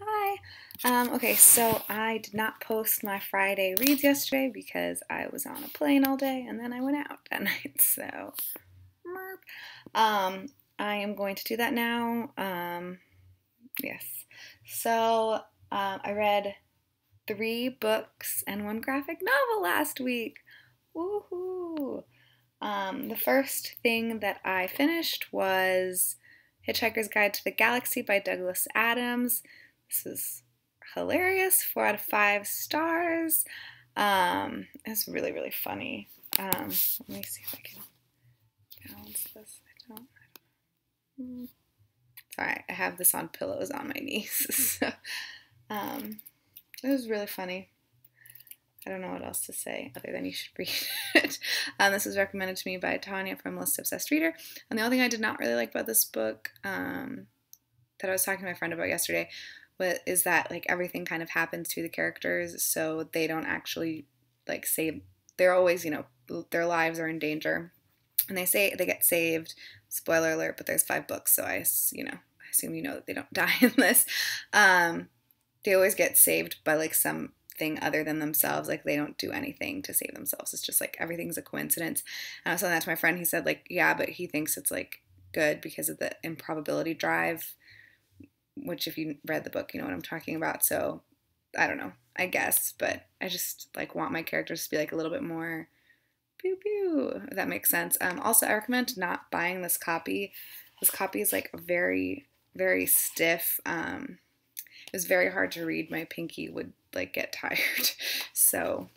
Hi. Okay, so I did not post my Friday reads yesterday because I was on a plane all day and then I went out that night. So, merp. I am going to do that now. Yes. So, I read three books and one graphic novel last week. Woohoo! The first thing that I finished was Hitchhiker's Guide to the Galaxy by Douglas Adams. This is hilarious, 4 out of 5 stars. It's really, really funny. Let me see if I can balance this. I don't. Sorry, I have this on pillows on my knees. So, um, it was really funny. I don't know what else to say other than you should read it. This was recommended to me by Tanya from List Obsessed Reader. And the only thing I did not really like about this book that I was talking to my friend about yesterday is that like everything kind of happens to the characters, so they don't actually like save. They're always, their lives are in danger, and they say they get saved. Spoiler alert! But there's 5 books, so I assume that they don't die in this. They always get saved by like something other than themselves. Like they don't do anything to save themselves. It's just like everything's a coincidence. And I was telling that to my friend. He said like, yeah, but he thinks it's like good because of the improbability drive, which if you read the book, you know what I'm talking about. So I don't know, I guess, but I just like want my characters to be like a little bit more pew pew, if that makes sense. Also, I recommend not buying this copy. This copy is like very, very stiff. It was very hard to read. My pinky would like get tired. So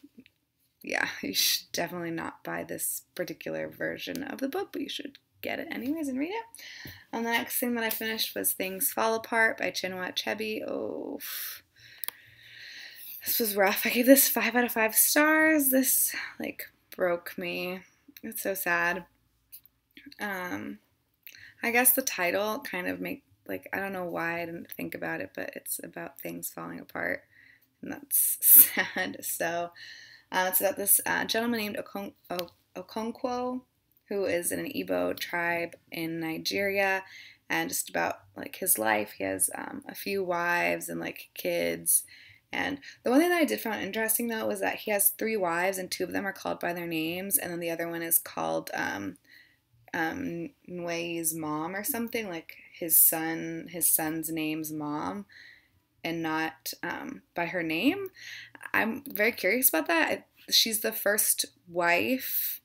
yeah, you should definitely not buy this particular version of the book, but you should get it anyways and read it. And the next thing that I finished was Things Fall Apart by Chinua Achebe. Oh, this was rough. I gave this 5 out of 5 stars. This like broke me. It's so sad. I guess the title kind of I don't know why I didn't think about it, but it's about things falling apart, and that's sad. So it's about this gentleman named Okonkwo, who is in an Igbo tribe in Nigeria, and just about like his life. He has a few wives and like kids. And the one thing that I did find interesting though was that he has 3 wives and 2 of them are called by their names, and then the other one is called Nwei's mom or something, like his son's name's mom, and not by her name. I'm very curious about that. She's the first wife,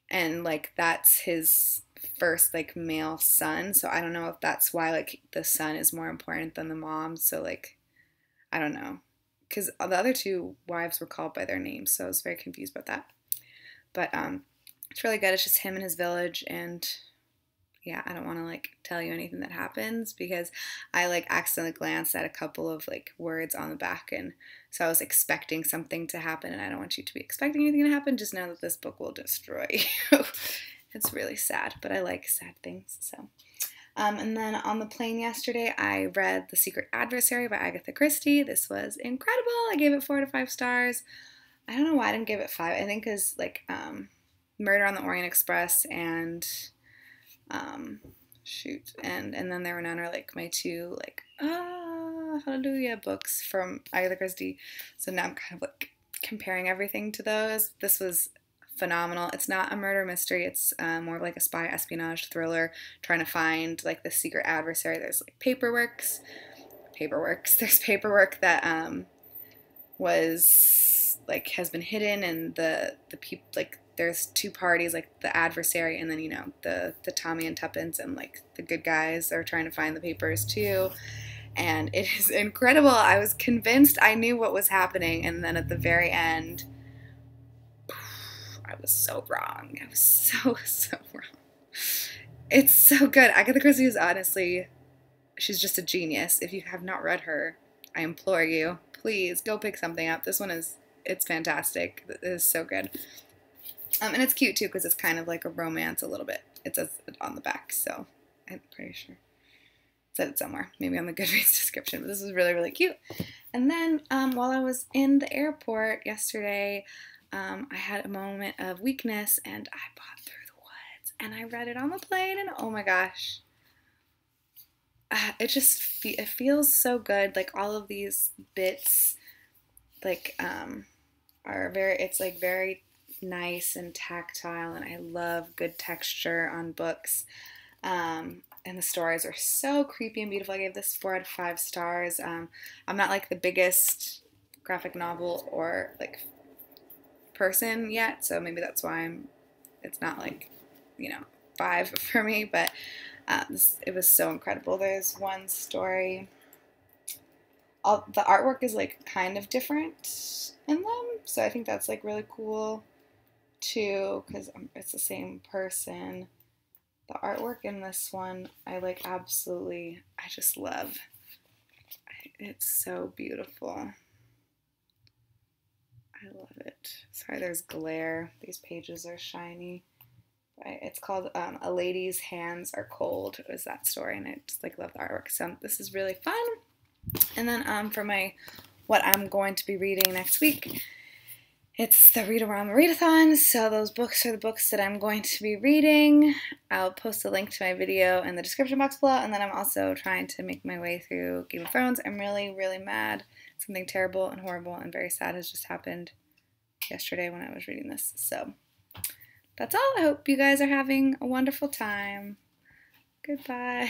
and like that's his first like male son. So I don't know if that's why like the son is more important than the mom. So like I don't know, because the other 2 wives were called by their names, so I was very confused about that. But it's really good. It's just him and his village, and yeah, I don't want to like tell you anything that happens because I like accidentally glanced at a couple of like words on the back, and so I was expecting something to happen, and I don't want you to be expecting anything to happen. Just know that this book will destroy you. It's really sad, but I like sad things. So, and then on the plane yesterday, I read The Secret Adversary by Agatha Christie. This was incredible. I gave it 4 out of 5 stars. I don't know why I didn't give it 5. I think because like Murder on the Orient Express and and then There Were None are like my 2 like hallelujah books from Agatha Christie. So now I'm kind of like comparing everything to those. This was phenomenal. It's not a murder mystery. It's more like a spy espionage thriller trying to find like the secret adversary. There's like There's paperwork that was like has been hidden, and the people like there's 2 parties, like the adversary and then the Tommy and Tuppence and like the good guys are trying to find the papers too, and it is incredible. I was convinced I knew what was happening, and then at the very end I was so wrong. I was so wrong. It's so good. Agatha Christie is honestly, she's just a genius. If you have not read her, I implore you, please go pick something up. It's fantastic. It is so good. And it's cute too because it's kind of like a romance a little bit. It says it on the back, so I'm pretty sure it said it somewhere, maybe on the Goodreads description. But this is really, really cute. And then while I was in the airport yesterday, I had a moment of weakness, and I bought Through the Woods, and I read it on the plane, and oh my gosh, it feels so good. Like all of these bits, like are very, it's like very nice and tactile, and I love good texture on books. And the stories are so creepy and beautiful. I gave this 4 out of 5 stars. I'm not like the biggest graphic novel or like person yet, so maybe that's why it's not like, 5 for me, but it was so incredible. There's one story. The artwork is like kind of different in them, so I think that's like really cool too, because it's the same person. The artwork in this one, I like absolutely, I just love. It's so beautiful. I love it. Sorry, there's glare. These pages are shiny. It's called A Lady's Hands Are Cold. It was that story, and I just like love the artwork. So this is really fun. And then for what I'm going to be reading next week, it's the Read-A-Rama Readathon, so those books are the books that I'm going to be reading. I'll post a link to my video in the description box below, and then I'm also trying to make my way through Game of Thrones. I'm really, really mad. Something terrible and horrible and very sad has just happened yesterday when I was reading this. So that's all. I hope you guys are having a wonderful time. Goodbye.